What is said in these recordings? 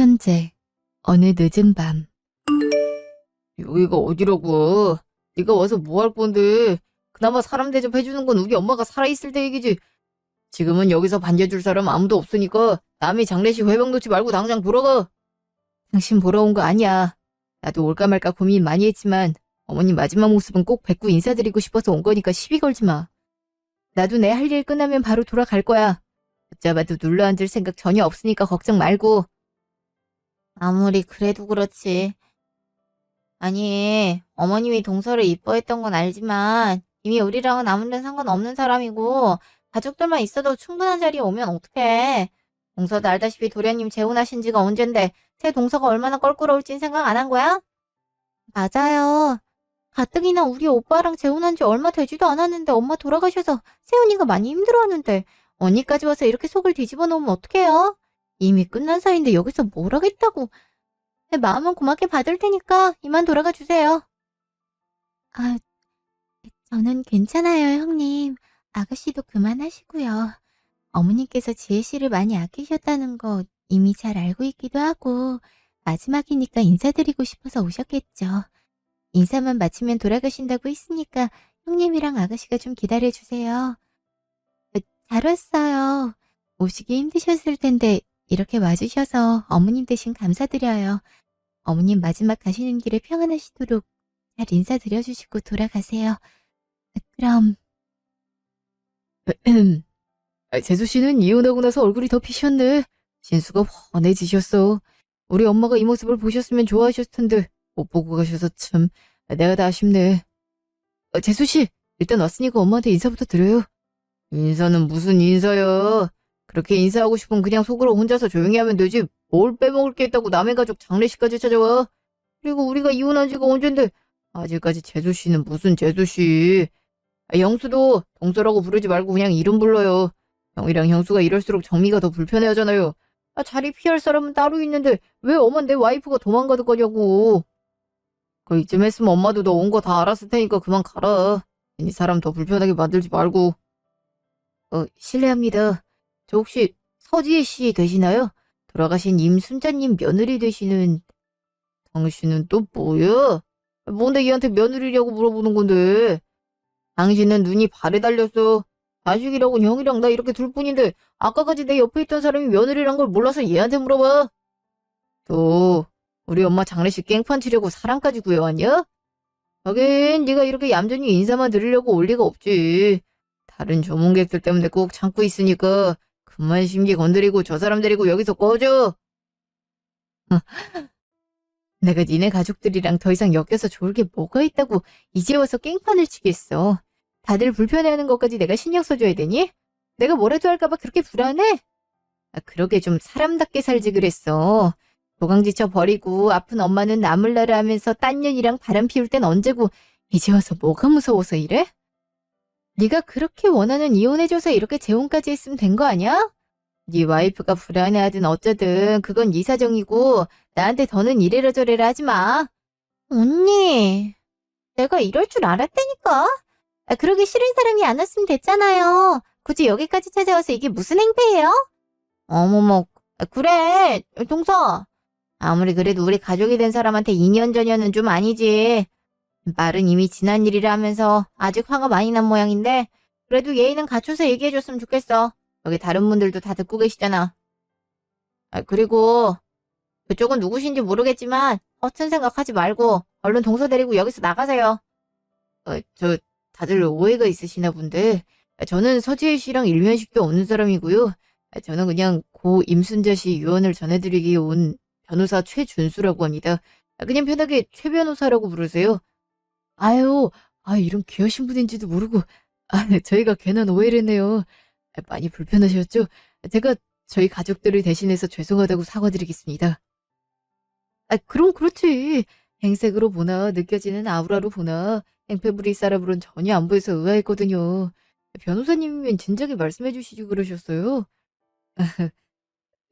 현재 어느 늦은 밤. 여기가 어디라고? 네가 와서 뭐 할 건데? 그나마 사람 대접해주는 건 우리 엄마가 살아있을 때 얘기지. 지금은 여기서 반겨줄 사람 아무도 없으니까 남의 장례식 회병 놓지 말고 당장 돌아가. 당신 보러 온 거 아니야. 나도 올까 말까 고민 많이 했지만 어머님 마지막 모습은 꼭 뵙고 인사드리고 싶어서 온 거니까 시비 걸지 마. 나도 내 할 일 끝나면 바로 돌아갈 거야. 붙잡아도 눌러앉을 생각 전혀 없으니까 걱정 말고. 아무리 그래도 그렇지. 아니, 어머님이 동서를 이뻐했던 건 알지만 이미 우리랑은 아무런 상관없는 사람이고 가족들만 있어도 충분한 자리에 오면 어떡해. 동서도 알다시피 도련님 재혼하신 지가 언젠데 새 동서가 얼마나 껄끄러울진 생각 안 한 거야? 맞아요. 가뜩이나 우리 오빠랑 재혼한 지 얼마 되지도 않았는데 엄마 돌아가셔서 세훈이가 많이 힘들어하는데 언니까지 와서 이렇게 속을 뒤집어 놓으면 어떡해요? 이미 끝난 사이인데 여기서 뭘 하겠다고. 내 마음은 고맙게 받을 테니까 이만 돌아가 주세요. 아, 저는 괜찮아요, 형님. 아가씨도 그만하시고요. 어머님께서 지혜 씨를 많이 아끼셨다는 거 이미 잘 알고 있기도 하고 마지막이니까 인사드리고 싶어서 오셨겠죠. 인사만 마치면 돌아가신다고 했으니까 형님이랑 아가씨가 좀 기다려주세요. 잘 왔어요. 오시기 힘드셨을 텐데 이렇게 와주셔서 어머님 대신 감사드려요. 어머님 마지막 가시는 길에 평안하시도록 잘 인사드려주시고 돌아가세요. 그럼. 재수 씨는 이혼하고 나서 얼굴이 더 피셨네. 진수가 훤해지셨어. 우리 엄마가 이 모습을 보셨으면 좋아하셨을 텐데 못 보고 가셔서 참 내가 다 아쉽네. 재수 씨, 일단 왔으니까 엄마한테 인사부터 드려요. 인사는 무슨 인사야. 그렇게 인사하고 싶으면 그냥 속으로 혼자서 조용히 하면 되지. 뭘 빼먹을 게 있다고 남의 가족 장례식까지 찾아와. 그리고 우리가 이혼한 지가 언젠데 아직까지 재수 씨는 무슨 재수 씨. 영수도 동서라고 부르지 말고 그냥 이름 불러요. 형이랑 형수가 이럴수록 정미가 더 불편해하잖아요. 자리 피할 사람은 따로 있는데 왜 엄만 내 와이프가 도망가도 거냐고. 이쯤 했으면 엄마도 너 온 거 다 알았을 테니까 그만 가라. 괜히 사람 더 불편하게 만들지 말고. 실례합니다. 저 혹시 서지혜 씨 되시나요? 돌아가신 임순자님 며느리 되시는. 당신은 또 뭐야? 뭔데 얘한테 며느리냐고 물어보는 건데. 당신은 눈이 발에 달렸어. 자식이라고는 형이랑 나 이렇게 둘 뿐인데 아까까지 내 옆에 있던 사람이 며느리란 걸 몰라서 얘한테 물어봐. 또 우리 엄마 장례식 깽판 치려고 사람까지 구해왔냐? 하긴 네가 이렇게 얌전히 인사만 드리려고 올 리가 없지. 다른 조문객들 때문에 꼭 참고 있으니까 그만 심기 건드리고 저 사람 데리고 여기서 꺼져. 내가 니네 가족들이랑 더 이상 엮여서 좋을 게 뭐가 있다고 이제 와서 깽판을 치겠어. 다들 불편해하는 것까지 내가 신경 써줘야 되니? 내가 뭐라도 할까봐 그렇게 불안해? 그러게 좀 사람답게 살지 그랬어. 도강지쳐 버리고 아픈 엄마는 나물나라 하면서 딴 년이랑 바람 피울 땐 언제고 이제 와서 뭐가 무서워서 이래? 네가 그렇게 원하는 이혼해줘서 이렇게 재혼까지 했으면 된 거 아니야? 네 와이프가 불안해하든 어쩌든 그건 네 사정이고 나한테 더는 이래라 저래라 하지 마. 언니, 내가 이럴 줄 알았다니까. 그러기 싫은 사람이 안 왔으면 됐잖아요. 굳이 여기까지 찾아와서 이게 무슨 행패예요? 어머머, 그래, 동서. 아무리 그래도 우리 가족이 된 사람한테 2년 전이었는 좀 아니지. 말은 이미 지난 일이라 하면서 아직 화가 많이 난 모양인데 그래도 예의는 갖춰서 얘기해줬으면 좋겠어. 여기 다른 분들도 다 듣고 계시잖아. 그리고 그쪽은 누구신지 모르겠지만 허튼 생각하지 말고 얼른 동서 데리고 여기서 나가세요. 다들 오해가 있으시나 본데 저는 서지혜 씨랑 일면식도 없는 사람이고요. 저는 그냥 고 임순자 씨 유언을 전해드리기 온 변호사 최준수라고 합니다. 그냥 편하게 최 변호사라고 부르세요. 아유, 이런 귀하신 분인지도 모르고 저희가 괜한 오해를 했네요. 많이 불편하셨죠? 제가 저희 가족들을 대신해서 죄송하다고 사과드리겠습니다. 그럼 그렇지. 행색으로 보나 느껴지는 아우라로 보나 행패 부릴 사람으론 전혀 안 보여서 의아했거든요. 변호사님이면 진작에 말씀해 주시지 그러셨어요.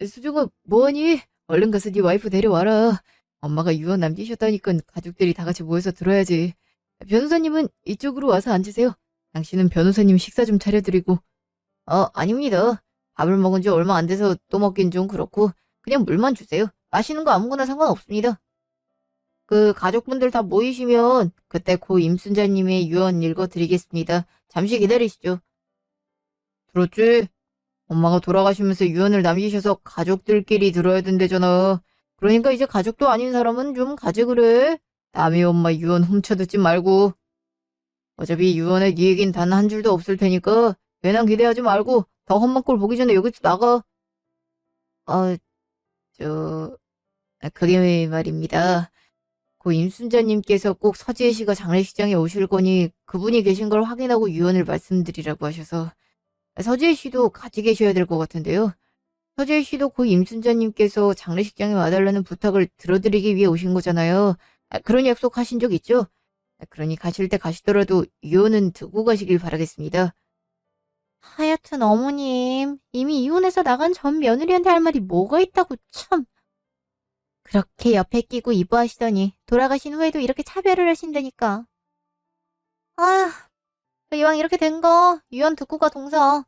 수정아, 뭐하니? 얼른 가서 네 와이프 데려와라. 엄마가 유언 남기셨다니까 가족들이 다 같이 모여서 들어야지. 변호사님은 이쪽으로 와서 앉으세요. 당신은 변호사님 식사 좀 차려드리고. 아닙니다. 밥을 먹은 지 얼마 안 돼서 또 먹긴 좀 그렇고 그냥 물만 주세요. 마시는 거 아무거나 상관없습니다. 그 가족분들 다 모이시면 그때 고 임순자님의 유언 읽어드리겠습니다. 잠시 기다리시죠. 들었지? 엄마가 돌아가시면서 유언을 남기셔서 가족들끼리 들어야 된대잖아. 그러니까 이제 가족도 아닌 사람은 좀 가지 그래. 남의 엄마 유언 훔쳐듣지 말고. 어차피 유언에 네 얘긴 단 한 줄도 없을 테니까 괜한 기대하지 말고 더 험한 꼴 보기 전에 여기서 나가. 아, 저... 그게 말입니다. 고 임순자님께서 꼭 서지혜 씨가 장례식장에 오실 거니 그분이 계신 걸 확인하고 유언을 말씀드리라고 하셔서 서지혜 씨도 같이 계셔야 될 것 같은데요. 서지혜 씨도 고 임순자님께서 장례식장에 와달라는 부탁을 들어드리기 위해 오신 거잖아요. 그런 약속 하신 적 있죠? 그러니 가실 때 가시더라도 유언은 듣고 가시길 바라겠습니다. 하여튼 어머님, 이미 이혼해서 나간 전 며느리한테 할 말이 뭐가 있다고 참. 그렇게 옆에 끼고 이뻐하시더니 돌아가신 후에도 이렇게 차별을 하신다니까. 아, 이왕 이렇게 된 거 유언 듣고 가 동서.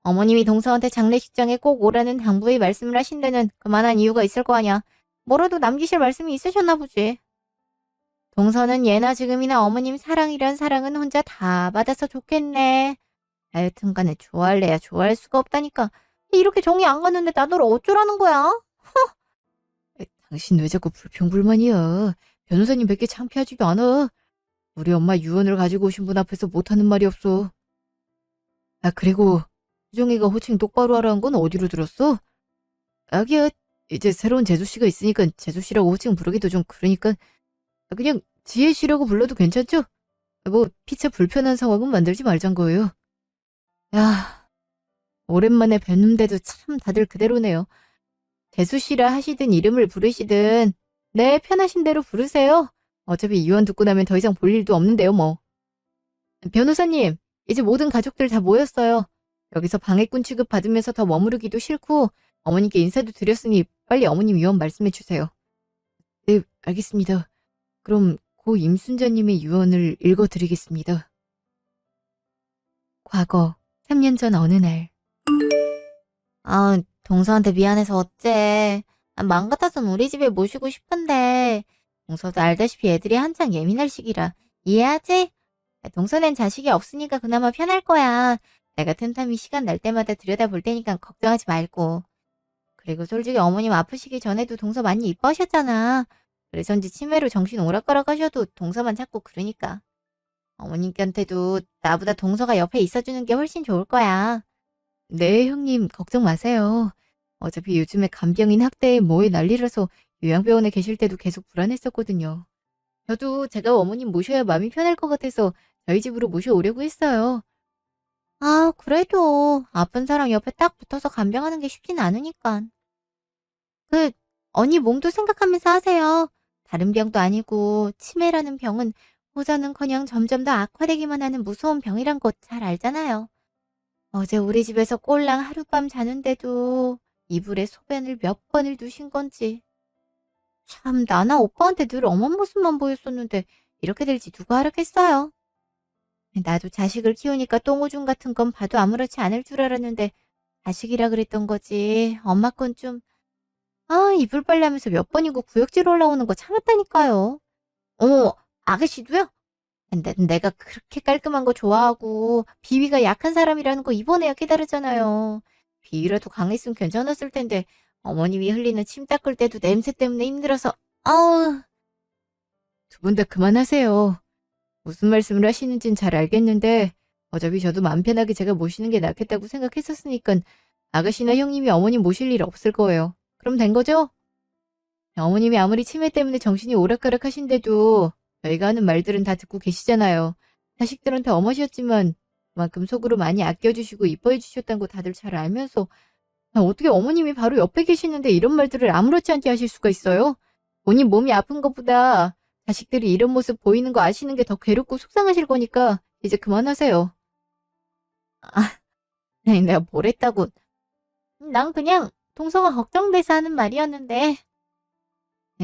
어머님이 동서한테 장례식장에 꼭 오라는 당부의 말씀을 하신 데는 그만한 이유가 있을 거 아냐. 뭐라도 남기실 말씀이 있으셨나 보지. 동서는 예나 지금이나 어머님 사랑이란 사랑은 혼자 다 받아서 좋겠네. 하여튼간에 좋아할래야 좋아할 수가 없다니까. 이렇게 정이 안 갔는데 나 널 어쩌라는 거야? 당신 왜 자꾸 불평불만이야. 변호사님 뵙기 창피하지도 않아. 우리 엄마 유언을 가지고 오신 분 앞에서 못하는 말이 없어. 그리고 수정이가 호칭 똑바로 하라는 건 어디로 들었어? 아기야, 이제 새로운 재수씨가 있으니까 재수씨라고 호칭 부르기도 좀 그러니까 그냥 지혜씨라고 불러도 괜찮죠? 뭐 피차 불편한 상황은 만들지 말잔 거예요. 야, 오랜만에 뵀는데도 참 다들 그대로네요. 재수씨라 하시든 이름을 부르시든 네, 편하신 대로 부르세요. 어차피 유언 듣고 나면 더 이상 볼 일도 없는데요, 뭐. 변호사님, 이제 모든 가족들 다 모였어요. 여기서 방해꾼 취급 받으면서 더 머무르기도 싫고 어머님께 인사도 드렸으니 빨리 어머님 유언 말씀해 주세요. 네, 알겠습니다. 그럼 고 임순자님의 유언을 읽어드리겠습니다. 과거 3년 전 어느 날 아, 동서한테 미안해서 어째. 맘 같아선 우리 집에 모시고 싶은데 동서도 알다시피 애들이 한창 예민할 시기라 이해하지? 동서는 자식이 없으니까 그나마 편할 거야. 내가 틈틈이 시간 날 때마다 들여다볼 테니까 걱정하지 말고. 그리고 솔직히 어머님 아프시기 전에도 동서 많이 이뻐하셨잖아. 그래서인지 치매로 정신 오락가락 하셔도 동서만 찾고 그러니까. 어머님한테도 나보다 동서가 옆에 있어주는 게 훨씬 좋을 거야. 네, 형님, 걱정 마세요. 어차피 요즘에 간병인 학대에 뭐에 난리라서 요양병원에 계실 때도 계속 불안했었거든요. 저도 제가 어머님 모셔야 마음이 편할 것 같아서 저희 집으로 모셔오려고 했어요. 아, 그래도 아픈 사람 옆에 딱 붙어서 간병하는 게 쉽진 않으니까. 언니 몸도 생각하면서 하세요. 다른 병도 아니고 치매라는 병은 호전은커녕 점점 더 악화되기만 하는 무서운 병이란 거 잘 알잖아요. 어제 우리 집에서 꼴랑 하룻밤 자는데도 이불에 소변을 몇 번을 두신 건지. 참 나나 오빠한테 늘 엄한 모습만 보였었는데 이렇게 될지 누가 알았겠어요. 나도 자식을 키우니까 똥오줌 같은 건 봐도 아무렇지 않을 줄 알았는데 자식이라 그랬던 거지. 엄마 건 좀... 이불 빨래하면서 몇 번이고 구역질 올라오는 거 참았다니까요. 어머, 아가씨도요? 내가 그렇게 깔끔한 거 좋아하고 비위가 약한 사람이라는 거 이번에야 깨달았잖아요. 비위라도 강했으면 괜찮았을 텐데 어머님이 흘리는 침 닦을 때도 냄새 때문에 힘들어서 아우. 두 분 다 그만하세요. 무슨 말씀을 하시는진 잘 알겠는데 어차피 저도 마음 편하게 제가 모시는 게 낫겠다고 생각했었으니까 아가씨나 형님이 어머님 모실 일 없을 거예요. 그럼 된 거죠? 어머님이 아무리 치매 때문에 정신이 오락가락 하신데도 저희가 하는 말들은 다 듣고 계시잖아요. 자식들한테 어머셨지만 그만큼 속으로 많이 아껴주시고 이뻐해 주셨다는 거 다들 잘 알면서 어떻게 어머님이 바로 옆에 계시는데 이런 말들을 아무렇지 않게 하실 수가 있어요? 본인 몸이 아픈 것보다 자식들이 이런 모습 보이는 거 아시는 게 더 괴롭고 속상하실 거니까 이제 그만하세요. 내가 뭘 했다고. 난 그냥 동서가 걱정돼서 하는 말이었는데.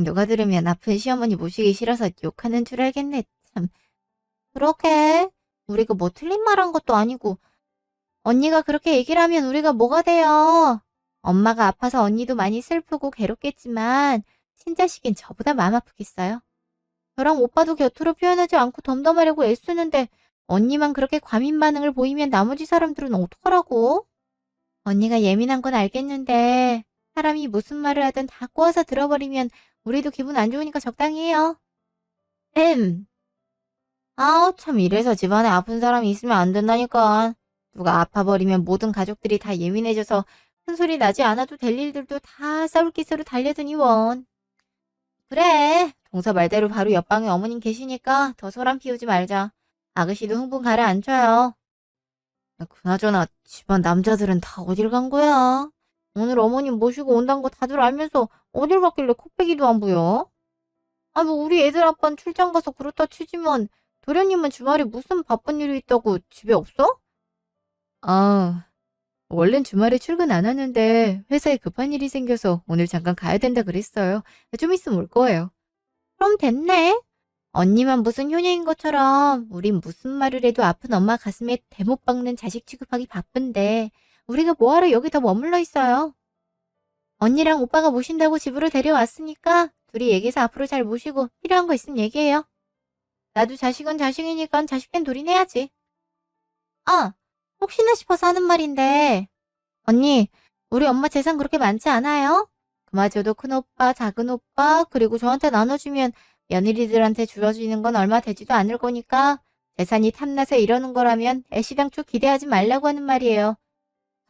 누가 들으면 아픈 시어머니 모시기 싫어서 욕하는 줄 알겠네. 참. 그렇게 우리가 뭐 틀린 말 한 것도 아니고 언니가 그렇게 얘기를 하면 우리가 뭐가 돼요. 엄마가 아파서 언니도 많이 슬프고 괴롭겠지만 친자식인 저보다 마음 아프겠어요. 저랑 오빠도 곁으로 표현하지 않고 덤덤하려고 애쓰는데 언니만 그렇게 과민 반응을 보이면 나머지 사람들은 어떡하라고? 언니가 예민한 건 알겠는데 사람이 무슨 말을 하든 다 꼬아서 들어버리면 우리도 기분 안 좋으니까 적당히 해요. 아우 참 이래서 집안에 아픈 사람이 있으면 안 된다니까. 누가 아파버리면 모든 가족들이 다 예민해져서 큰 소리 나지 않아도 될 일들도 다 싸울 기세로 달려드니 원. 그래. 동서 말대로 바로 옆방에 어머님 계시니까 더 소란 피우지 말자. 아가씨도 흥분 가라앉혀요. 야, 그나저나 집안 남자들은 다 어딜 간 거야? 오늘 어머님 모시고 온다는 거 다들 알면서 어딜 갔길래 코빼기도 안 보여? 아, 뭐 우리 애들 아빠는 출장 가서 그렇다 치지만 도련님은 주말에 무슨 바쁜 일이 있다고 집에 없어? 아, 원래는 주말에 출근 안 하는데 회사에 급한 일이 생겨서 오늘 잠깐 가야 된다 그랬어요. 좀 있으면 올 거예요. 그럼 됐네. 언니만 무슨 효녀인 것처럼 우린 무슨 말을 해도 아픈 엄마 가슴에 대못 박는 자식 취급하기 바쁜데 우리가 뭐하러 여기 더 머물러 있어요. 언니랑 오빠가 모신다고 집으로 데려왔으니까 둘이 얘기해서 앞으로 잘 모시고 필요한 거 있으면 얘기해요. 나도 자식은 자식이니까 자식된 둘이 내야지. 아, 혹시나 싶어서 하는 말인데 언니, 우리 엄마 재산 그렇게 많지 않아요? 그마저도 큰오빠, 작은오빠, 그리고 저한테 나눠주면 며느리들한테 주어지는 건 얼마 되지도 않을 거니까 재산이 탐나서 이러는 거라면 애시당초 기대하지 말라고 하는 말이에요.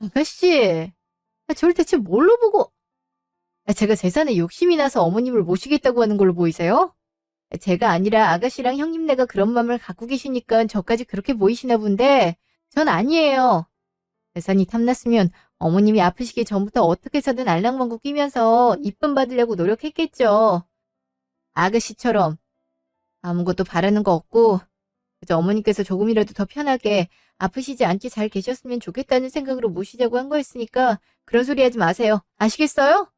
아가씨, 저를 대체 뭘로 보고? 제가 재산에 욕심이 나서 어머님을 모시겠다고 하는 걸로 보이세요? 제가 아니라 아가씨랑 형님네가 그런 마음을 갖고 계시니까 저까지 그렇게 보이시나 본데 전 아니에요. 재산이 탐났으면 어머님이 아프시기 전부터 어떻게 해서든 알랑방구 끼면서 이쁨 받으려고 노력했겠죠. 아가씨처럼 아무것도 바라는 거 없고 그저 어머님께서 조금이라도 더 편하게 아프시지 않게 잘 계셨으면 좋겠다는 생각으로 모시자고 한 거였으니까 그런 소리 하지 마세요. 아시겠어요?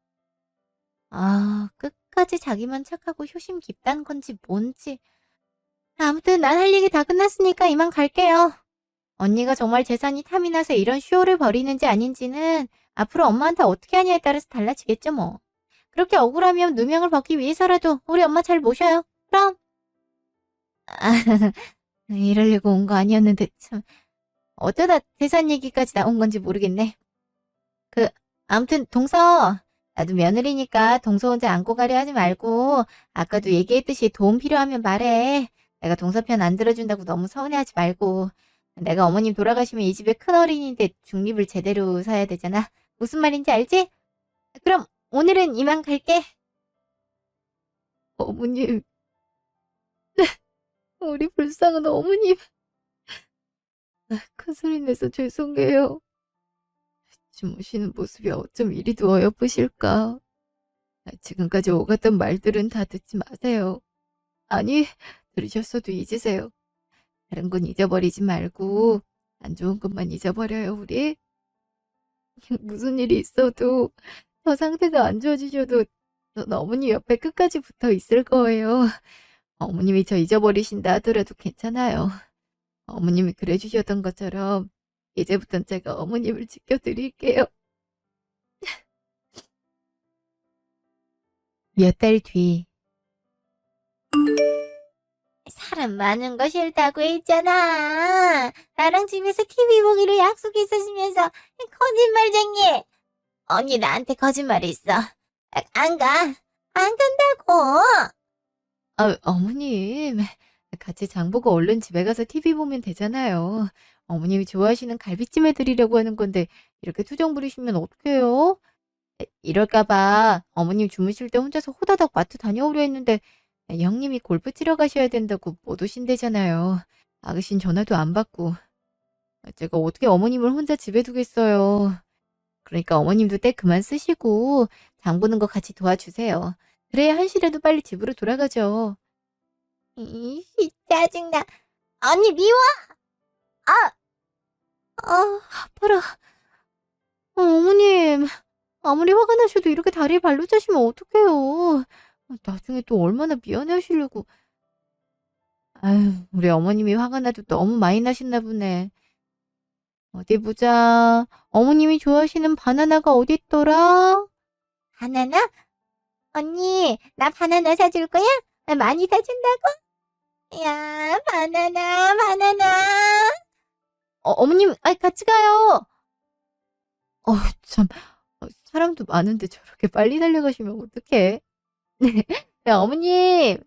아, 끝까지 자기만 착하고 효심 깊다는 건지 뭔지. 아무튼 난 할 얘기 다 끝났으니까 이만 갈게요. 언니가 정말 재산이 탐이 나서 이런 쇼를 벌이는지 아닌지는 앞으로 엄마한테 어떻게 하냐에 따라서 달라지겠죠 뭐. 그렇게 억울하면 누명을 벗기 위해서라도 우리 엄마 잘 모셔요. 그럼. 아, 이러려고 온 거 아니었는데 참. 어쩌다 재산 얘기까지 나온 건지 모르겠네. 아무튼 동서. 나도 며느리니까 동서 혼자 안고 가려 하지 말고 아까도 얘기했듯이 도움 필요하면 말해. 내가 동서 편 안 들어준다고 너무 서운해하지 말고. 내가 어머님 돌아가시면 이 집에 큰 어린인데 중립을 제대로 서야 되잖아. 무슨 말인지 알지? 그럼 오늘은 이만 갈게. 어머님, 우리 불쌍한 어머님. 큰 소리 내서 죄송해요. 주무시는 모습이 어쩜 이리도 어여쁘실까. 지금까지 오갔던 말들은 다 듣지 마세요. 아니, 들으셨어도 잊으세요. 다른 건 잊어버리지 말고 안 좋은 것만 잊어버려요, 우리. 무슨 일이 있어도 저 상태가 안 좋아지셔도 전 어머니 옆에 끝까지 붙어 있을 거예요. 어머님이 저 잊어버리신다 하더라도 괜찮아요. 어머님이 그래 주셨던 것처럼 이제부턴 제가 어머님을 지켜드릴게요. 몇 달 뒤. 사람 많은 거 싫다고 했잖아. 나랑 집에서 TV 보기로 약속했었으면서 거짓말쟁이. 언니 나한테 거짓말했어. 안 가. 안 간다고. 어머님. 같이 장 보고 얼른 집에 가서 TV 보면 되잖아요. 어머님이 좋아하시는 갈비찜 해드리려고 하는 건데 이렇게 투정 부리시면 어떡해요? 이럴까봐 어머님 주무실 때 혼자서 호다닥 마트 다녀오려 했는데 형님이 골프 치러 가셔야 된다고 못 오신대잖아요. 아가씨는 전화도 안 받고. 제가 어떻게 어머님을 혼자 집에 두겠어요. 그러니까 어머님도 때 그만 쓰시고 장 보는 거 같이 도와주세요. 그래야 한시라도 빨리 집으로 돌아가죠. 짜증나. 언니 미워. 아파라. 어머님, 아무리 화가 나셔도 이렇게 다리에 발로 차시면 어떡해요. 나중에 또 얼마나 미안해 하시려고. 아유, 우리 어머님이 화가 나도 너무 많이 나셨나 보네. 어디 보자. 어머님이 좋아하시는 바나나가 어딨더라? 바나나? 언니, 나 바나나 사줄 거야? 많이 사준다고? 야, 바나나, 바나나. 어머님, 같이 가요. 참. 사람도 많은데 저렇게 빨리 달려가시면 어떡해. 네, 어머님.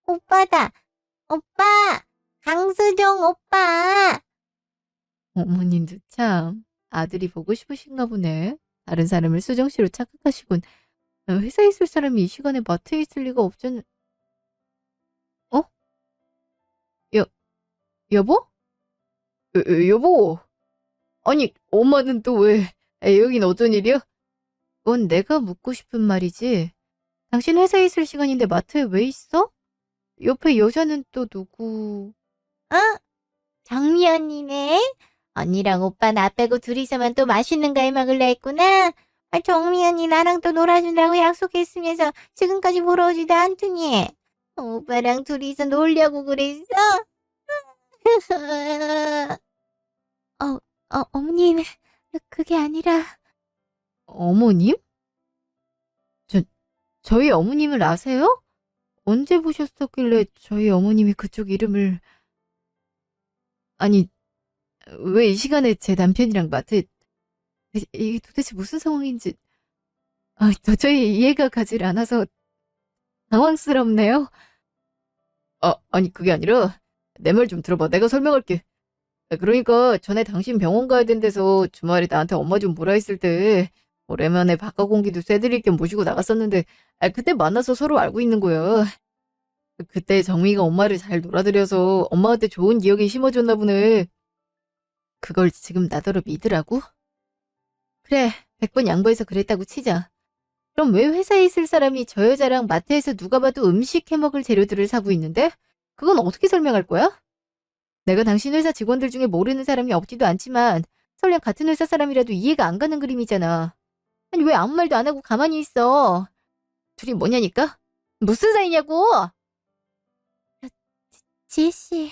오빠다. 오빠, 강수정 오빠. 어머님도 참 아들이 보고 싶으신가 보네. 다른 사람을 수정 씨로 착각하시곤 회사에 있을 사람이 이 시간에 마트에 있을 리가 없잖아. 여, 여보? 여보? 아니, 엄마는 또 왜, 여긴 어쩐 일이야? 그건 내가 묻고 싶은 말이지. 당신 회사에 있을 시간인데 마트에 왜 있어? 옆에 여자는 또 누구? 정미 언니네. 언니랑 오빠 나 빼고 둘이서만 또 맛있는 과일 먹을래 했구나. 정미 언니 나랑 또 놀아준다고 약속했으면서 지금까지 보러 오지도 않더니. 오빠랑 둘이서 놀려고 그랬어? 어머님, 그게 아니라. 어머님? 저희 어머님을 아세요? 언제 보셨었길래 저희 어머님이 그쪽 이름을... 아니, 왜 이 시간에 제 남편이랑 마트에... 이게 도대체 무슨 상황인지... 도저히 이해가 가질 않아서 당황스럽네요. 아니 그게 아니라 내 말 좀 들어봐. 내가 설명할게. 그러니까 전에 당신 병원 가야 된대서 주말에 나한테 엄마 좀 보라 했을 때 오랜만에 바깥 공기도 쐬드릴 겸 모시고 나갔었는데 그때 만나서 서로 알고 있는 거야. 그때 정미가 엄마를 잘 놀아드려서 엄마한테 좋은 기억이 심어줬나 보네. 그걸 지금 나더러 믿으라고? 그래, 100번 양보해서 그랬다고 치자. 그럼 왜 회사에 있을 사람이 저 여자랑 마트에서 누가 봐도 음식 해먹을 재료들을 사고 있는데? 그건 어떻게 설명할 거야? 내가 당신 회사 직원들 중에 모르는 사람이 없지도 않지만 설령 같은 회사 사람이라도 이해가 안 가는 그림이잖아. 아니 왜 아무 말도 안 하고 가만히 있어? 둘이 뭐냐니까? 무슨 사이냐고? 지혜씨,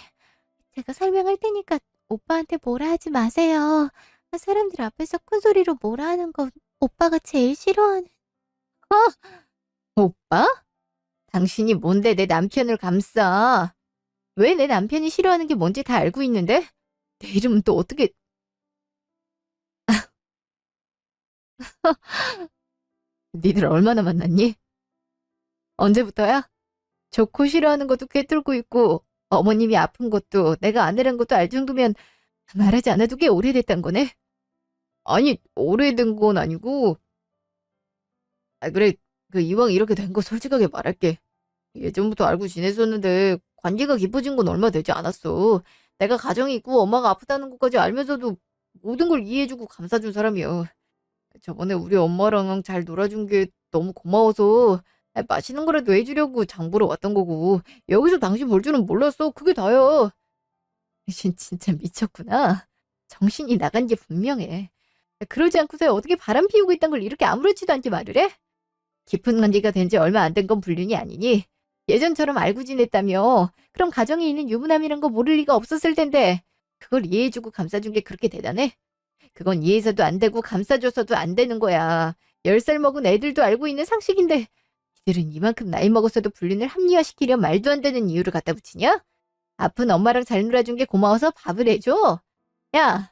제가 설명할 테니까 오빠한테 뭐라 하지 마세요. 사람들 앞에서 큰 소리로 뭐라 하는 거 오빠가 제일 싫어하는. 오빠? 당신이 뭔데 내 남편을 감싸? 왜 내 남편이 싫어하는 게 뭔지 다 알고 있는데? 내 이름은 또 어떻게... 니들 얼마나 만났니? 언제부터야? 좋고 싫어하는 것도 꿰뚫고 있고 어머님이 아픈 것도 내가 아내란 것도 알 정도면 말하지 않아도 꽤 오래됐단 거네? 아니 오래된 건 아니고 그래 이왕 이렇게 된 거 솔직하게 말할게. 예전부터 알고 지냈었는데 관계가 깊어진 건 얼마 되지 않았어. 내가 가정이 있고 엄마가 아프다는 것까지 알면서도 모든 걸 이해해주고 감싸준 사람이야. 저번에 우리 엄마랑 잘 놀아준 게 너무 고마워서 맛있는 거라도 해주려고 장 보러 왔던 거고 여기서 당신 볼 줄은 몰랐어. 그게 다야. 당신 진짜 미쳤구나. 정신이 나간 게 분명해. 그러지 않고서 어떻게 바람 피우고 있단 걸 이렇게 아무렇지도 않게 말을 해? 깊은 관계가 된 지 얼마 안 된 건 불륜이 아니니 예전처럼 알고 지냈다며. 그럼 가정에 있는 유부남이란 거 모를 리가 없었을 텐데 그걸 이해해주고 감싸준 게 그렇게 대단해? 그건 이해해서도 안 되고 감싸줘서도 안 되는 거야. 10살 먹은 애들도 알고 있는 상식인데 이들은 이만큼 나이 먹었어도 불륜을 합리화시키려 말도 안 되는 이유를 갖다 붙이냐? 아픈 엄마랑 잘 놀아준 게 고마워서 밥을 해줘? 야,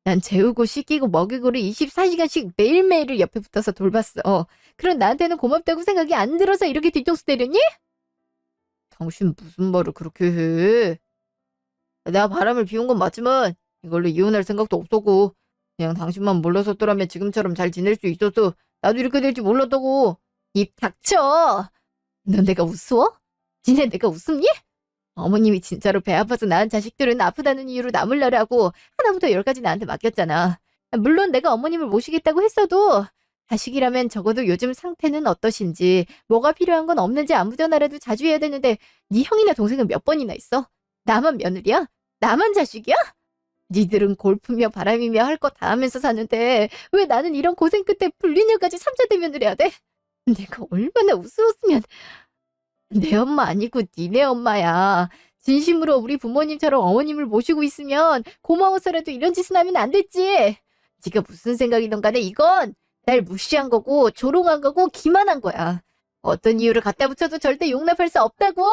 난 재우고 씻기고 먹이고를 24시간씩 매일매일을 옆에 붙어서 돌봤어. 그럼 나한테는 고맙다고 생각이 안 들어서 이렇게 뒤통수 때렸니? 당신 무슨 말을 그렇게 해? 내가 바람을 피운 건 맞지만 이걸로 이혼할 생각도 없었고 그냥 당신만 몰랐었더라면 지금처럼 잘 지낼 수 있었어. 나도 이렇게 될지 몰랐다고. 입 닥쳐. 넌 내가 우스워? 니네 내가 웃음니? 어머님이 진짜로 배 아파서 낳은 자식들은 아프다는 이유로 남을 나라고 하나부터 10까지 나한테 맡겼잖아. 물론 내가 어머님을 모시겠다고 했어도 자식이라면 적어도 요즘 상태는 어떠신지 뭐가 필요한 건 없는지 안부 전화라도 자주 해야 되는데 네 형이나 동생은 몇 번이나 있어? 나만 며느리야? 나만 자식이야? 니들은 골프며 바람이며 할 거 다 하면서 사는데 왜 나는 이런 고생 끝에 불륜녀까지 3자 대면을 해야 돼? 내가 얼마나 우스웠으면. 내 엄마 아니고 니네 엄마야. 진심으로 우리 부모님처럼 어머님을 모시고 있으면 고마워서라도 이런 짓은 하면 안 됐지. 네가 무슨 생각이든 간에 이건 날 무시한 거고 조롱한 거고 기만한 거야. 어떤 이유를 갖다 붙여도 절대 용납할 수 없다고.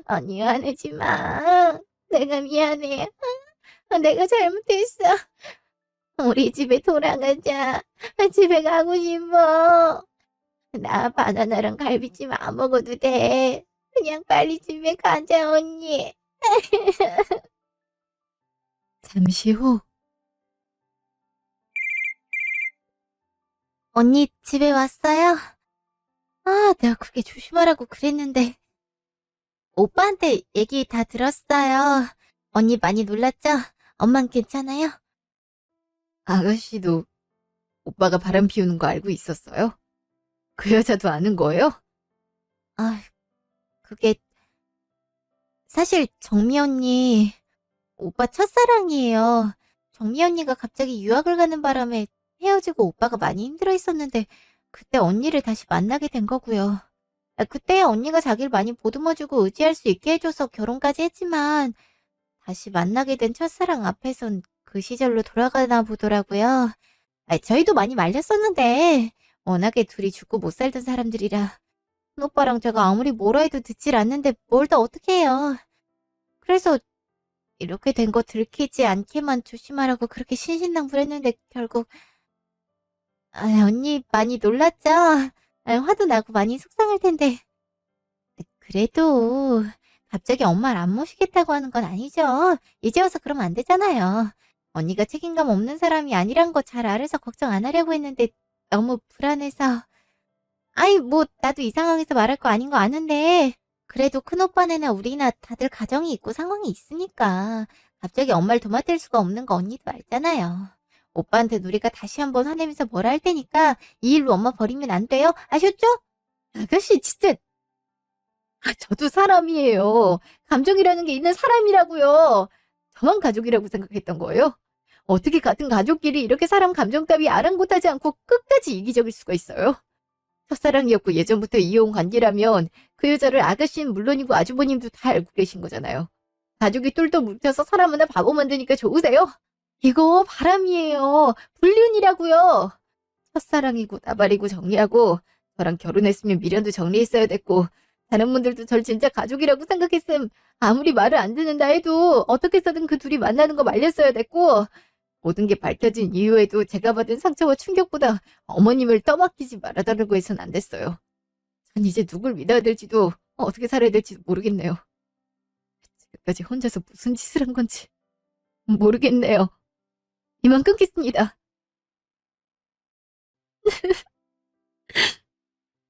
언니 화내지 마. 내가 미안해. 내가 잘못했어. 우리 집에 돌아가자. 집에 가고 싶어. 나 바나나랑 갈비찜 안 먹어도 돼. 그냥 빨리 집에 가자, 언니. 잠시 후. 언니 집에 왔어요? 내가 그렇게 조심하라고 그랬는데. 오빠한테 얘기 다 들었어요. 언니 많이 놀랐죠? 엄만 괜찮아요? 아가씨도 오빠가 바람 피우는 거 알고 있었어요? 그 여자도 아는 거예요? 그게 사실 정미 언니 오빠 첫사랑이에요. 정미 언니가 갑자기 유학을 가는 바람에 헤어지고 오빠가 많이 힘들어 했었는데 그때 언니를 다시 만나게 된 거고요. 그때야 언니가 자기를 많이 보듬어주고 의지할 수 있게 해줘서 결혼까지 했지만 다시 만나게 된 첫사랑 앞에선 그 시절로 돌아가나 보더라고요. 저희도 많이 말렸었는데 워낙에 둘이 죽고 못 살던 사람들이라 큰 오빠랑 제가 아무리 뭐라 해도 듣질 않는데 뭘 더 어떻게 해요. 그래서 이렇게 된 거 들키지 않게만 조심하라고 그렇게 신신당부했는데 결국 언니 많이 놀랐죠? 화도 나고 많이 속상할 텐데 그래도 갑자기 엄마를 안 모시겠다고 하는 건 아니죠. 이제 와서 그러면 안 되잖아요. 언니가 책임감 없는 사람이 아니란 거 잘 알아서 걱정 안 하려고 했는데 너무 불안해서. 뭐 나도 이 상황에서 말할 거 아닌 거 아는데 그래도 큰오빠네나 우리나 다들 가정이 있고 상황이 있으니까 갑자기 엄마를 도맡을 수가 없는 거 언니도 알잖아요. 오빠한테 우리가 다시 한번 화내면서 뭐라 할 테니까 이 일로 엄마 버리면 안 돼요? 아셨죠? 아가씨 진짜. 저도 사람이에요. 감정이라는 게 있는 사람이라고요. 저만 가족이라고 생각했던 거예요? 어떻게 같은 가족끼리 이렇게 사람 감정 따위 아랑곳하지 않고 끝까지 이기적일 수가 있어요? 첫사랑이었고 예전부터 이어온 관계라면 그 여자를 아가씨는 물론이고 아주버님도 다 알고 계신 거잖아요. 가족이 똘똘 뭉쳐서 사람 하나 바보 만드니까 좋으세요? 이거 바람이에요. 불륜이라고요. 첫사랑이고 나발이고 정리하고 저랑 결혼했으면 미련도 정리했어야 됐고 다른 분들도 절 진짜 가족이라고 생각했음 아무리 말을 안 듣는다 해도 어떻게 해서든 그 둘이 만나는 거 말렸어야 됐고 모든 게 밝혀진 이후에도 제가 받은 상처와 충격보다 어머님을 떠맡기지 말아달라고 해선 안 됐어요. 전 이제 누굴 믿어야 될지도 어떻게 살아야 될지도 모르겠네요. 지금까지 혼자서 무슨 짓을 한 건지 모르겠네요. 이만 끊겠습니다.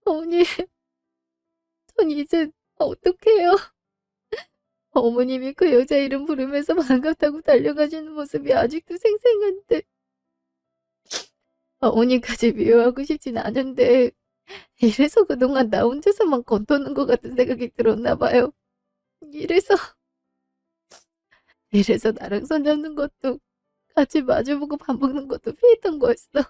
어머니, 전 이제 어떡해요? 어머님이 그 여자 이름 부르면서 반갑다고 달려가시는 모습이 아직도 생생한데 어머니까지 미워하고 싶진 않은데 이래서 그동안 나 혼자서만 건터는 것 같은 생각이 들었나 봐요. 이래서 나랑 손잡는 것도 같이 마주보고 밥 먹는 것도 피했던 거였어.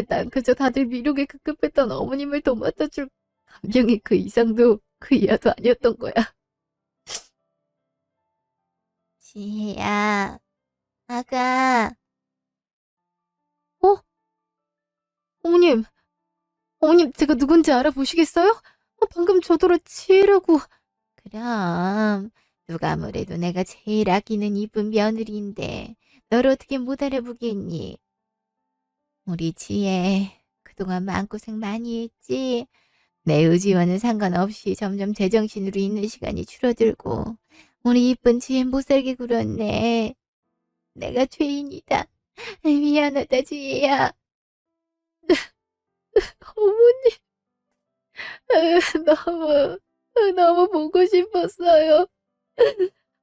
난 그저 다들 미력에 급급했던 어머님을 도맡아줄 감정이 그 이상도 그 이하도 아니었던 거야. 지혜야, 아가. 어머님 제가 누군지 알아보시겠어요? 방금 저더러 지혜라고. 그럼 누가 뭐래도 내가 제일 아끼는 이쁜 며느리인데 널 어떻게 못 알아보겠니? 우리 지혜 그동안 마음고생 많이 했지? 내 의지와는 상관없이 점점 제정신으로 있는 시간이 줄어들고 우리 이쁜 지혜 못살게 굴었네. 내가 죄인이다. 미안하다 지혜야. 어머니, 너무 보고 싶었어요.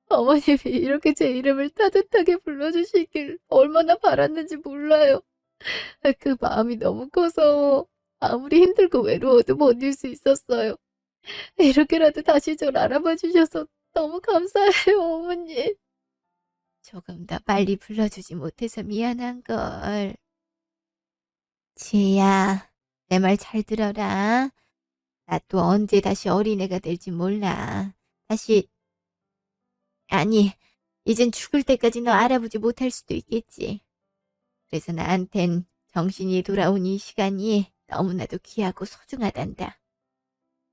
어머님이 이렇게 제 이름을 따뜻하게 불러주시길 얼마나 바랐는지 몰라요. 그 마음이 너무 커서 아무리 힘들고 외로워도 버틸 수 있었어요. 이렇게라도 다시 절 알아봐 주셔서 너무 감사해요, 어머니. 조금 더 빨리 불러주지 못해서 미안한걸. 지혜야, 내 말 잘 들어라. 나 또 언제 다시 어린애가 될지 몰라. 아니, 이젠 죽을 때까지 너 알아보지 못할 수도 있겠지. 그래서 나한텐 정신이 돌아온 이 시간이 너무나도 귀하고 소중하단다.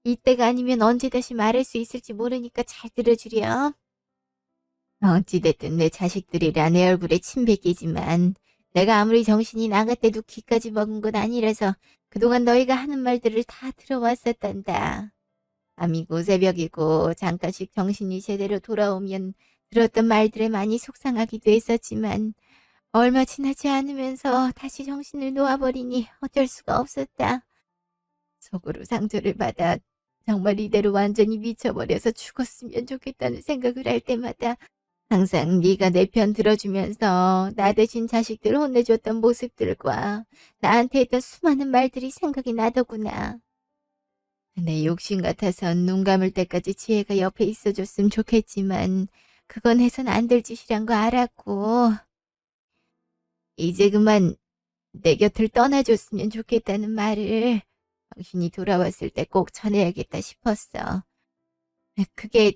이때가 아니면 언제 다시 말할 수 있을지 모르니까 잘 들어주렴. 어찌됐든 내 자식들이라 내 얼굴에 침 뱉기지만 내가 아무리 정신이 나갔대도 귀까지 먹은 건 아니라서 그동안 너희가 하는 말들을 다 들어왔었단다. 밤이고 새벽이고 잠깐씩 정신이 제대로 돌아오면 들었던 말들에 많이 속상하기도 했었지만 얼마 지나지 않으면서 다시 정신을 놓아버리니 어쩔 수가 없었다. 속으로 상처를 받아 정말 이대로 완전히 미쳐버려서 죽었으면 좋겠다는 생각을 할 때마다 항상 네가 내 편 들어주면서 나 대신 자식들 혼내줬던 모습들과 나한테 했던 수많은 말들이 생각이 나더구나. 내 욕심 같아선 눈 감을 때까지 지혜가 옆에 있어줬으면 좋겠지만 그건 해선 안 될 짓이란 거 알았고 이제 그만 내 곁을 떠나줬으면 좋겠다는 말을 당신이 돌아왔을 때 꼭 전해야겠다 싶었어. 그게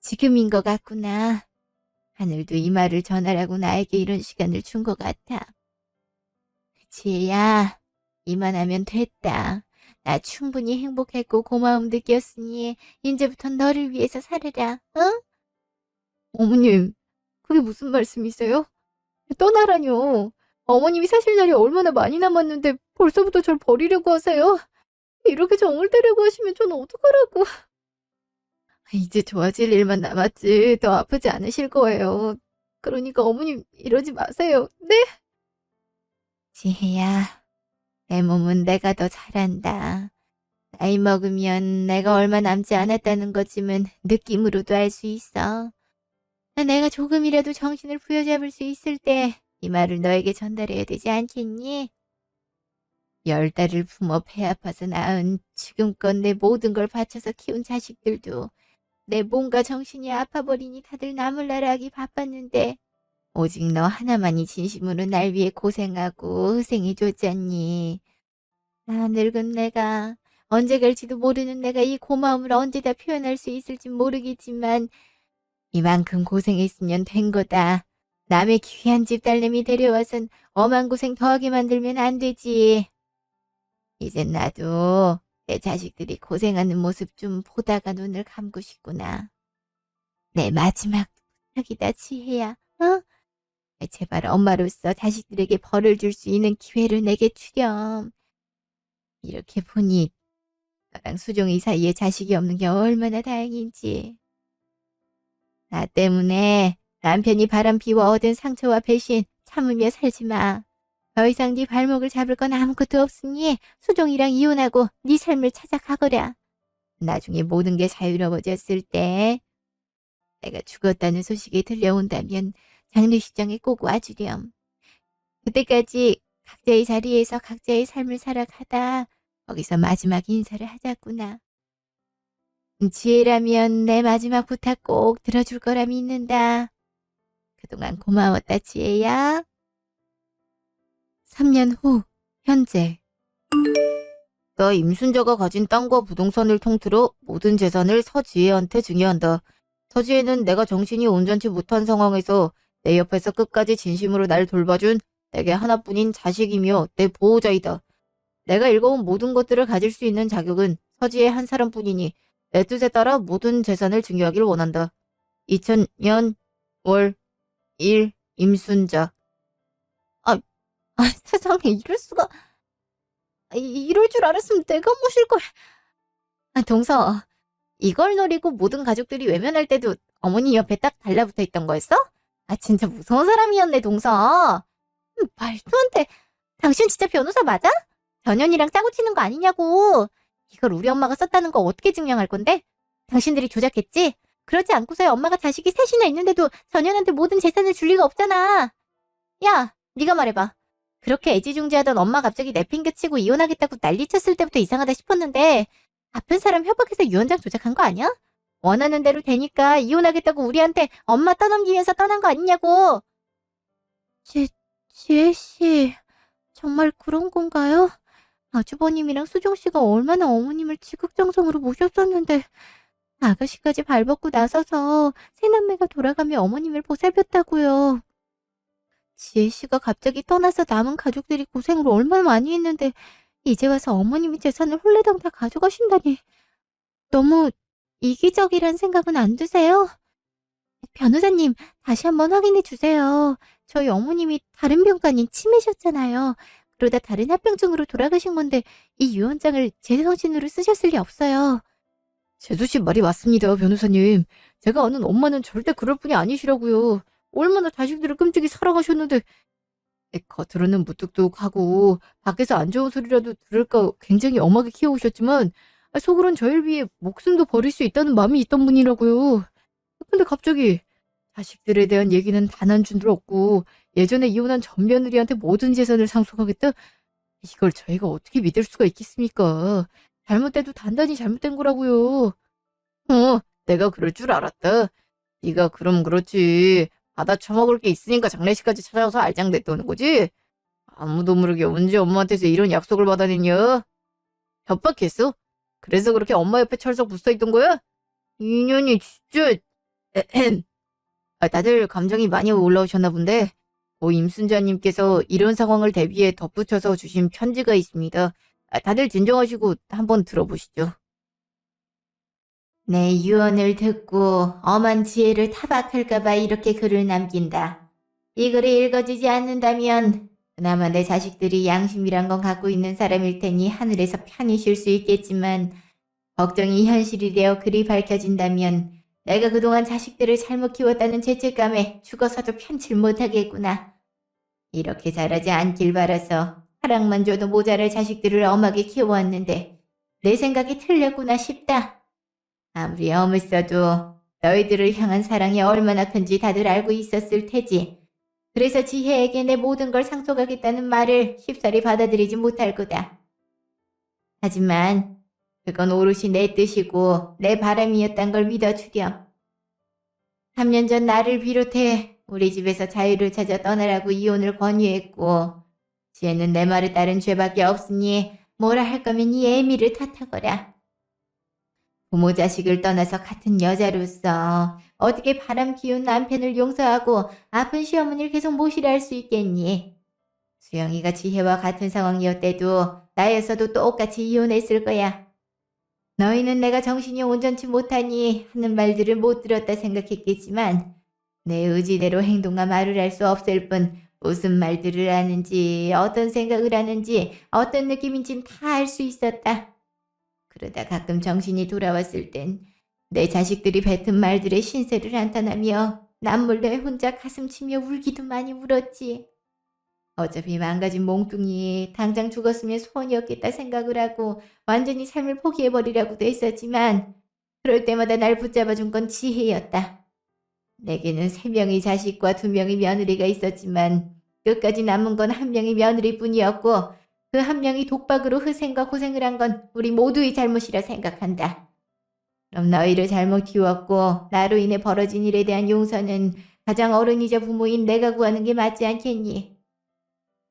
지금인 것 같구나. 하늘도 이 말을 전하라고 나에게 이런 시간을 준 것 같아. 지혜야, 이만하면 됐다. 나 충분히 행복했고 고마움 느꼈으니 이제부턴 너를 위해서 살아라, 응? 어머님, 그게 무슨 말씀이세요? 떠나라뇨. 어머님이 사실 날이 얼마나 많이 남았는데 벌써부터 절 버리려고 하세요? 이렇게 정을 때려고 하시면 전 어떡하라고. 이제 좋아질 일만 남았지 더 아프지 않으실 거예요. 그러니까 어머님 이러지 마세요. 네? 지혜야, 내 몸은 내가 더 잘한다. 나이 먹으면 내가 얼마 남지 않았다는 것쯤은 느낌으로도 알 수 있어. 내가 조금이라도 정신을 부여잡을 수 있을 때 이 말을 너에게 전달해야 되지 않겠니? 10달을 품어 배 아파서 낳은 지금껏 내 모든 걸 바쳐서 키운 자식들도 내 몸과 정신이 아파버리니 다들 나몰라라 하기 바빴는데 오직 너 하나만이 진심으로 날 위해 고생하고 희생해줬잖니. 아, 늙은 내가 언제 갈지도 모르는 내가 이 고마움을 언제 다 표현할 수 있을지 모르겠지만 이만큼 고생했으면 된 거다. 남의 귀한 집 딸내미 데려와선 엄한 고생 더하게 만들면 안 되지. 이젠 나도 내 자식들이 고생하는 모습 좀 보다가 눈을 감고 싶구나. 내 마지막 부탁이다, 지혜야. 어? 제발 엄마로서 자식들에게 벌을 줄 수 있는 기회를 내게 주렴. 이렇게 보니 너랑 수종이 사이에 자식이 없는 게 얼마나 다행인지. 나 때문에 남편이 바람 피워 얻은 상처와 배신 참으며 살지 마. 더 이상 네 발목을 잡을 건 아무것도 없으니 수종이랑 이혼하고 네 삶을 찾아가거라. 나중에 모든 게 자유로워졌을 때 내가 죽었다는 소식이 들려온다면 장례식장에 꼭 와주렴. 그때까지 각자의 자리에서 각자의 삶을 살아가다 거기서 마지막 인사를 하자꾸나. 지혜라면 내 마지막 부탁 꼭 들어줄 거라 믿는다. 그동안 고마웠다, 지혜야. 3년 후, 현재. 나 임순자가 가진 땅과 부동산을 통틀어 모든 재산을 서지혜한테 증여한다. 서지혜는 내가 정신이 온전치 못한 상황에서 내 옆에서 끝까지 진심으로 날 돌봐준 내게 하나뿐인 자식이며 내 보호자이다. 내가 읽어온 모든 것들을 가질 수 있는 자격은 서지혜 한 사람뿐이니 내 뜻에 따라 모든 재산을 증여하길 원한다. 2000년 월 1 임순자. 세상에 이럴 수가. 이럴 줄 알았으면 내가 모실 걸. 동서, 이걸 노리고 모든 가족들이 외면할 때도 어머니 옆에 딱 달라붙어 있던 거였어? 진짜 무서운 사람이었네, 동서. 말도 안 돼. 당신 진짜 변호사 맞아? 전현이랑 짜고 치는 거 아니냐고. 이걸 우리 엄마가 썼다는 거 어떻게 증명할 건데? 당신들이 조작했지? 그러지 않고서야 엄마가 자식이 셋이나 있는데도 전현한테 모든 재산을 줄 리가 없잖아. 야, 네가 말해봐. 그렇게 애지중지하던 엄마 갑자기 내팽개치고 이혼하겠다고 난리쳤을 때부터 이상하다 싶었는데 아픈 사람 협박해서 유언장 조작한 거 아니야? 원하는 대로 되니까 이혼하겠다고 우리한테 엄마 떠넘기면서 떠난 거 아니냐고. 지혜씨, 정말 그런 건가요? 아주버님이랑 수정씨가 얼마나 어머님을 지극정성으로 모셨었는데 아가씨까지 발벗고 나서서 새남매가 돌아가며 어머님을 보살폈다고요. 지혜씨가 갑자기 떠나서 남은 가족들이 고생을 얼마나 많이 했는데 이제 와서 어머님이 재산을 홀레당 다 가져가신다니 너무 이기적이란 생각은 안 드세요? 변호사님, 다시 한번 확인해 주세요. 저희 어머님이 다른 병도 아닌 치매셨잖아요. 그러다 다른 합병증으로 돌아가신 건데 이 유언장을 제 성신으로 쓰셨을 리 없어요. 재수 씨 말이 맞습니다, 변호사님. 제가 아는 엄마는 절대 그럴 분이 아니시라고요. 얼마나 자식들을 끔찍이 사랑하셨는데 겉으로는 무뚝뚝하고 밖에서 안 좋은 소리라도 들을까 굉장히 엄하게 키워오셨지만 속으론 저를 위해 목숨도 버릴 수 있다는 마음이 있던 분이라고요. 근데 갑자기 자식들에 대한 얘기는 단 한 줄도 없고 예전에 이혼한 전 며느리한테 모든 재산을 상속하겠다? 이걸 저희가 어떻게 믿을 수가 있겠습니까? 잘못돼도 단단히 잘못된 거라고요. 내가 그럴 줄 알았다. 네가 그럼 그렇지. 받아 처먹을 게 있으니까 장례식까지 찾아와서 알짱댔다는 거지? 아무도 모르게 언제 엄마한테서 이런 약속을 받아냈냐? 협박했어? 그래서 그렇게 엄마 옆에 철썩 붙어있던 거야? 인연이 진짜... 다들 감정이 많이 올라오셨나 본데 고 임순자님께서 이런 상황을 대비해 덧붙여서 주신 편지가 있습니다. 다들 진정하시고 한번 들어보시죠. 내 유언을 듣고 엄한 지혜를 타박할까봐 이렇게 글을 남긴다. 이 글을 읽어주지 않는다면 그나마 내 자식들이 양심이란 건 갖고 있는 사람일 테니 하늘에서 편히 쉴 수 있겠지만 걱정이 현실이 되어 글이 밝혀진다면 내가 그동안 자식들을 잘못 키웠다는 죄책감에 죽어서도 편칠 못하겠구나. 이렇게 자라지 않길 바라서 사랑만 줘도 모자랄 자식들을 엄하게 키워왔는데 내 생각이 틀렸구나 싶다. 아무리 어물써도 너희들을 향한 사랑이 얼마나 큰지 다들 알고 있었을 테지. 그래서 지혜에게 내 모든 걸 상속하겠다는 말을 쉽사리 받아들이지 못할 거다. 하지만 그건 오롯이 내 뜻이고 내 바람이었단 걸 믿어주렴. 3년 전 나를 비롯해 우리 집에서 자유를 찾아 떠나라고 이혼을 권유했고 지혜는 내 말을 따른 죄밖에 없으니 뭐라 할 거면 이 애미를 탓하거라. 부모 자식을 떠나서 같은 여자로서 어떻게 바람 기운 남편을 용서하고 아픈 시어머니를 계속 모시려 할 수 있겠니? 수영이가 지혜와 같은 상황이었대도 나였어도 똑같이 이혼했을 거야. 너희는 내가 정신이 온전치 못하니 하는 말들을 못 들었다 생각했겠지만 내 의지대로 행동과 말을 할 수 없을 뿐 무슨 말들을 하는지 어떤 생각을 하는지 어떤 느낌인지 다 알 수 있었다. 그러다 가끔 정신이 돌아왔을 땐 내 자식들이 뱉은 말들에 신세를 한탄하며 남몰래 혼자 가슴 치며 울기도 많이 울었지. 어차피 망가진 몽둥이 당장 죽었으면 소원이었겠다 생각을 하고 완전히 삶을 포기해버리려고도 했었지만 그럴 때마다 날 붙잡아준 건 지혜였다. 내게는 3명의 자식과 2명의 며느리가 있었지만 끝까지 남은 건 1명의 며느리뿐이었고 그 1명이 독박으로 희생과 고생을 한 건 우리 모두의 잘못이라 생각한다. 그럼 너희를 잘못 키웠고 나로 인해 벌어진 일에 대한 용서는 가장 어른이자 부모인 내가 구하는 게 맞지 않겠니?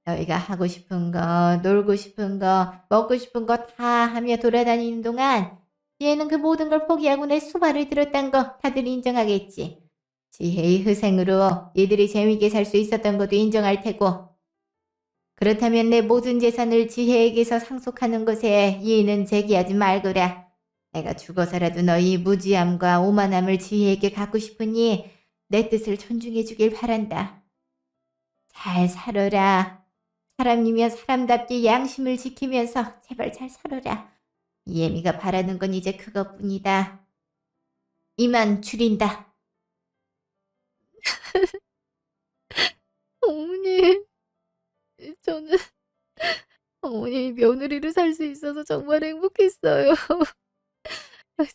너희가 하고 싶은 거, 놀고 싶은 거, 먹고 싶은 거 다 하며 돌아다니는 동안 지혜는 그 모든 걸 포기하고 내 수발을 들었단 거 다들 인정하겠지. 지혜의 희생으로 이들이 재미있게 살 수 있었던 것도 인정할 테고. 그렇다면 내 모든 재산을 지혜에게서 상속하는 것에 이의는 제기하지 말거라. 내가 죽어서라도 너희 무지함과 오만함을 지혜에게 갖고 싶으니 내 뜻을 존중해 주길 바란다. 잘 살아라. 사람이면 사람답게 양심을 지키면서 제발 잘 살아라. 이애미가 바라는 건 이제 그것뿐이다. 이만 줄인다. 어머니, 저는 어머니 며느리를 살 수 있어서 정말 행복했어요.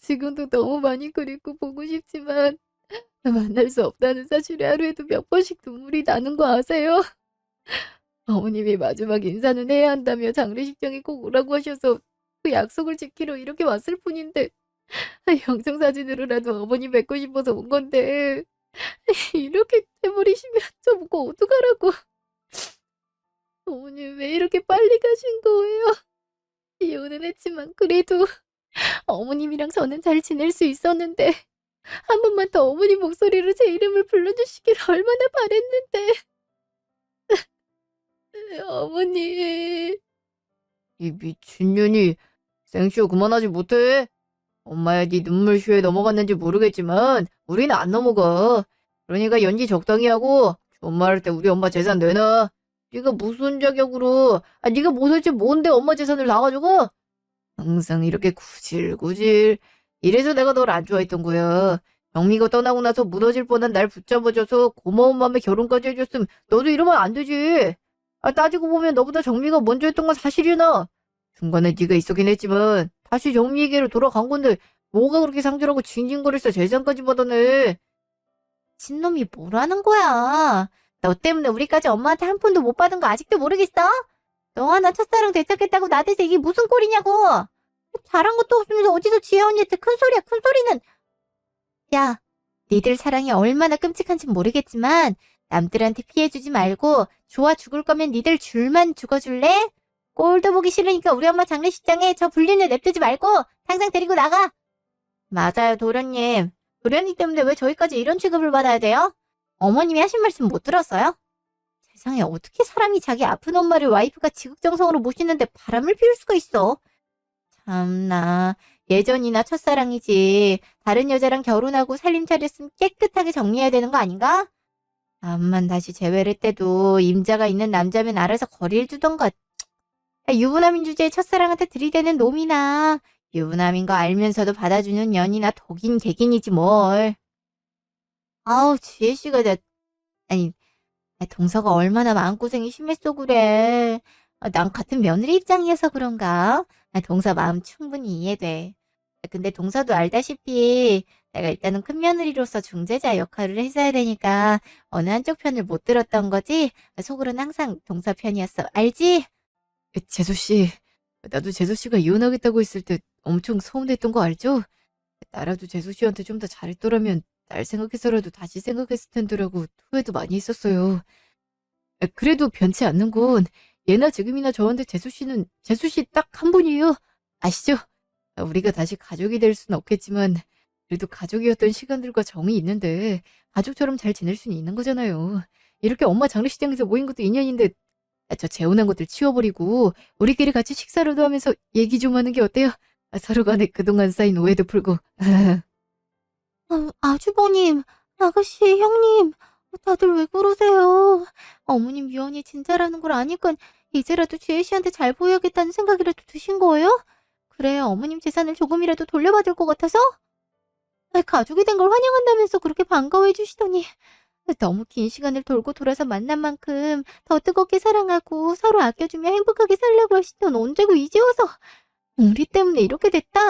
지금도 너무 많이 그립고 보고 싶지만 만날 수 없다는 사실에 하루에도 몇 번씩 눈물이 나는 거 아세요? 어머님이 마지막 인사는 해야 한다며 장례식장에 꼭 오라고 하셔서 그 약속을 지키러 이렇게 왔을 뿐인데 영상사진으로라도 어머니 뵙고 싶어서 온 건데 이렇게 해버리시면 저 보고 어떡하라고. 어머니 왜 이렇게 빨리 가신 거예요? 이혼은 했지만 그래도 어머님이랑 저는 잘 지낼 수 있었는데 한 번만 더 어머님 목소리로 제 이름을 불러주시길 얼마나 바랬는데. 어머니. 이 미친년이 생쇼 그만하지 못해? 엄마야 네 눈물쇼에 넘어갔는지 모르겠지만 우리는 안 넘어가. 그러니까 연기 적당히 하고 존말할 때 우리 엄마 재산 내놔. 네가 무슨 자격으로 네가 도대체 뭔데 엄마 재산을 나가지고? 항상 이렇게 구질구질. 이래서 내가 널 안 좋아했던 거야. 경미가 떠나고 나서 무너질 뻔한 날 붙잡아줘서 고마운 마음에 결혼까지 해줬음. 너도 이러면 안 되지. 따지고 보면 너보다 정미가 먼저 했던 건 사실이나. 중간에 네가 있었긴 했지만 다시 정미에게로 돌아간 건데 뭐가 그렇게 상절하고 징징거렸어. 재산까지 받아내. 신놈이 뭐라는 거야? 너 때문에 우리까지 엄마한테 한 푼도 못 받은 거 아직도 모르겠어? 너 하나 첫사랑 되찾겠다고 나대서 이게 무슨 꼴이냐고! 잘한 것도 없으면서 어디서 지혜 언니한테 큰 소리야, 큰 소리는! 야, 니들 사랑이 얼마나 끔찍한진 모르겠지만 남들한테 피해주지 말고 좋아 죽을 거면 니들 줄만 죽어줄래? 꼴도 보기 싫으니까 우리 엄마 장례식장에 저 불륜을 냅두지 말고 당장 데리고 나가! 맞아요, 도련님. 도련님 때문에 왜 저희까지 이런 취급을 받아야 돼요? 어머님이 하신 말씀 못 들었어요? 세상에 어떻게 사람이 자기 아픈 엄마를 와이프가 지극정성으로 모시는데 바람을 피울 수가 있어? 참나, 예전이나 첫사랑이지. 다른 여자랑 결혼하고 살림 차렸으면 깨끗하게 정리해야 되는 거 아닌가? 암만 다시 재회를 때도 임자가 있는 남자면 알아서 거리를 두던가. 유부남인 주제에 첫사랑한테 들이대는 놈이나 유부남인 거 알면서도 받아주는 년이나 독인 객인이지 뭘. 아우, 지혜씨가 아니, 동서가 얼마나 마음고생이 심했어 그래. 난 같은 며느리 입장이어서 그런가? 동서 마음 충분히 이해돼. 근데 동서도 알다시피 내가 일단은 큰 며느리로서 중재자 역할을 했어야 되니까 어느 한쪽 편을 못 들었던 거지. 속으로는 항상 동서 편이었어. 알지? 재수씨, 나도 재수씨가 이혼하겠다고 했을 때 엄청 서운했던 거 알죠? 나라도 재수씨한테 좀 더 잘했더라면 날 생각해서라도 다시 생각했을 텐데라고 후회도 많이 했었어요. 그래도 변치 않는 건 예나 지금이나 저한테 재수씨는 재수씨 딱 한 분이에요. 아시죠? 우리가 다시 가족이 될 수는 없겠지만 그래도 가족이었던 시간들과 정이 있는데 가족처럼 잘 지낼 수는 있는 거잖아요. 이렇게 엄마 장례식장에서 모인 것도 인연인데 저 재혼한 것들 치워버리고 우리끼리 같이 식사라도 하면서 얘기 좀 하는 게 어때요? 서로 간에 그동안 쌓인 오해도 풀고. 아주버님, 아가씨, 형님, 다들 왜 그러세요? 어머님 유언이 진짜라는 걸 아니까 이제라도 지혜씨한테 잘 보여야겠다는 생각이라도 드신 거예요? 그래, 어머님 재산을 조금이라도 돌려받을 것 같아서? 가족이 된 걸 환영한다면서 그렇게 반가워해 주시더니 너무 긴 시간을 돌고 돌아서 만난 만큼 더 뜨겁게 사랑하고 서로 아껴주며 행복하게 살려고 하시던 언제고 이제 와서 우리 때문에 이렇게 됐다.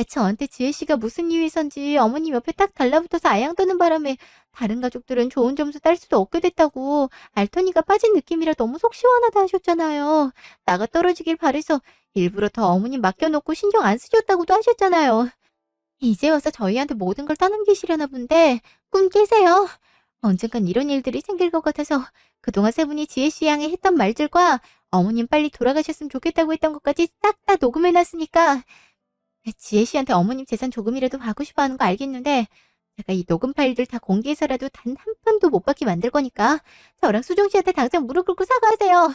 저한테 지혜씨가 무슨 이유에선지 어머님 옆에 딱 달라붙어서 아양 떠는 바람에 다른 가족들은 좋은 점수 딸 수도 없게 됐다고 알토니가 빠진 느낌이라 너무 속 시원하다 하셨잖아요. 나가 떨어지길 바래서 일부러 더 어머님 맡겨놓고 신경 안 쓰셨다고도 하셨잖아요. 이제 와서 저희한테 모든 걸 떠넘기시려나 본데 꿈 깨세요. 언젠간 이런 일들이 생길 것 같아서 그동안 세 분이 지혜씨 향해 했던 말들과 어머님 빨리 돌아가셨으면 좋겠다고 했던 것까지 싹 다 녹음해놨으니까 지혜씨한테 어머님 재산 조금이라도 받고 싶어 하는 거 알겠는데 제가 이 녹음 파일들 다 공개해서라도 단 한 푼도 못 받게 만들 거니까 저랑 수종씨한테 당장 무릎 꿇고 사과하세요.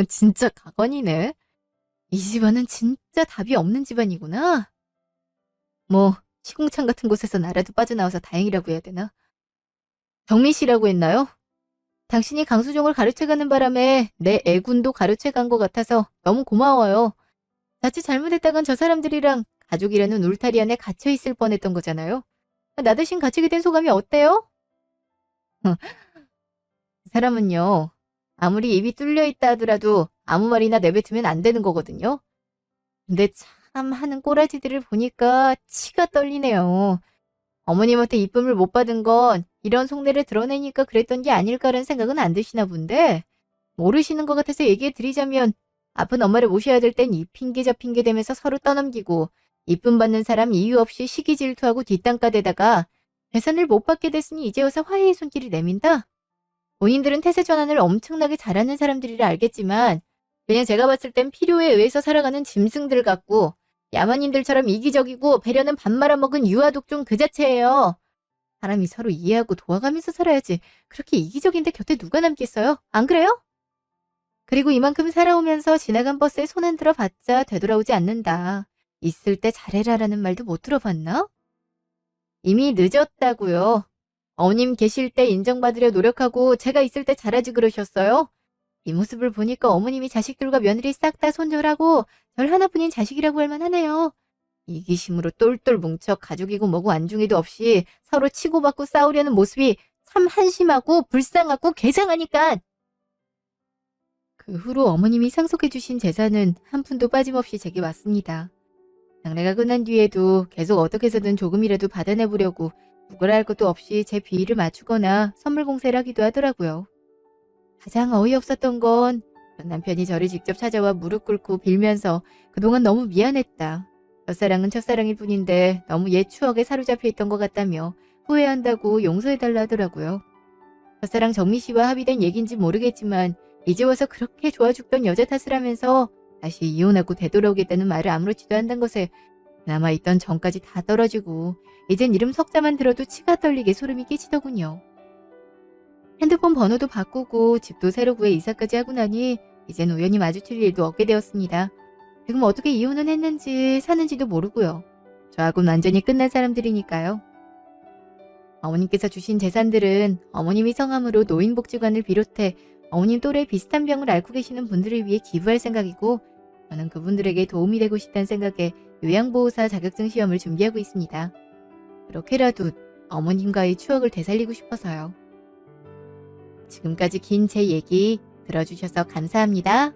진짜 가관이네. 이 집안은 진짜 답이 없는 집안이구나. 뭐 시궁창 같은 곳에서 나라도 빠져나와서 다행이라고 해야 되나? 정민 씨라고 했나요? 당신이 강수종을 가르쳐가는 바람에 내 애군도 가르쳐간 것 같아서 너무 고마워요. 자칫 잘못했다간 저 사람들이랑 가족이라는 울타리 안에 갇혀있을 뻔했던 거잖아요. 나 대신 갇히게 된 소감이 어때요? 사람은요, 아무리 입이 뚫려있다 하더라도 아무 말이나 내뱉으면 안 되는 거거든요. 근데 참 하는 꼬라지들을 보니까 치가 떨리네요. 어머님한테 이쁨을 못 받은 건 이런 속내를 드러내니까 그랬던 게 아닐까라는 생각은 안 드시나 본데 모르시는 것 같아서 얘기해 드리자면 아픈 엄마를 모셔야 될 땐 이 핑계 저 핑계 대면서 서로 떠넘기고 이쁨 받는 사람 이유 없이 시기 질투하고 뒷담까대다가 재산을 못 받게 됐으니 이제 와서 화해의 손길을 내민다? 본인들은 태세 전환을 엄청나게 잘하는 사람들이라 알겠지만 그냥 제가 봤을 땐 필요에 의해서 살아가는 짐승들 같고 야만인들처럼 이기적이고 배려는 밥 말아먹은 유아독종 그 자체예요. 사람이 서로 이해하고 도와가면서 살아야지. 그렇게 이기적인데 곁에 누가 남겠어요? 안 그래요? 그리고 이만큼 살아오면서 지나간 버스에 손 안 들어봤자 되돌아오지 않는다. 있을 때 잘해라라는 말도 못 들어봤나? 이미 늦었다고요. 어머님 계실 때 인정받으려 노력하고 제가 있을 때 잘하지 그러셨어요? 이 모습을 보니까 어머님이 자식들과 며느리 싹 다 손절하고 절 하나뿐인 자식이라고 할 만하네요. 이기심으로 똘똘 뭉쳐 가족이고 뭐고 안중에도 없이 서로 치고받고 싸우려는 모습이 참 한심하고 불쌍하고 괴상하니까. 그 후로 어머님이 상속해주신 재산은 한 푼도 빠짐없이 제게 왔습니다. 장례가 끝난 뒤에도 계속 어떻게 해서든 조금이라도 받아내보려고 누구라 할 것도 없이 제 비위를 맞추거나 선물 공세를 하기도 하더라고요. 가장 어이없었던 건 전 남편이 저를 직접 찾아와 무릎 꿇고 빌면서 그동안 너무 미안했다. 첫사랑은 첫사랑일 뿐인데 너무 옛 추억에 사로잡혀 있던 것 같다며 후회한다고 용서해달라 하더라고요. 첫사랑 정미 씨와 합의된 얘기인지 모르겠지만 이제 와서 그렇게 좋아 죽던 여자 탓을 하면서 다시 이혼하고 되돌아오겠다는 말을 아무렇지도 않던 것에 남아있던 정까지 다 떨어지고 이젠 이름 석자만 들어도 치가 떨리게 소름이 끼치더군요. 핸드폰 번호도 바꾸고 집도 새로 구해 이사까지 하고 나니 이젠 우연히 마주칠 일도 없게 되었습니다. 지금 어떻게 이혼은 했는지 사는지도 모르고요. 저하고는 완전히 끝난 사람들이니까요. 어머님께서 주신 재산들은 어머님이 성함으로 노인복지관을 비롯해 어머님 또래 비슷한 병을 앓고 계시는 분들을 위해 기부할 생각이고 저는 그분들에게 도움이 되고 싶다는 생각에 요양보호사 자격증 시험을 준비하고 있습니다. 그렇게라도 어머님과의 추억을 되살리고 싶어서요. 지금까지 긴 제 얘기 들어주셔서 감사합니다.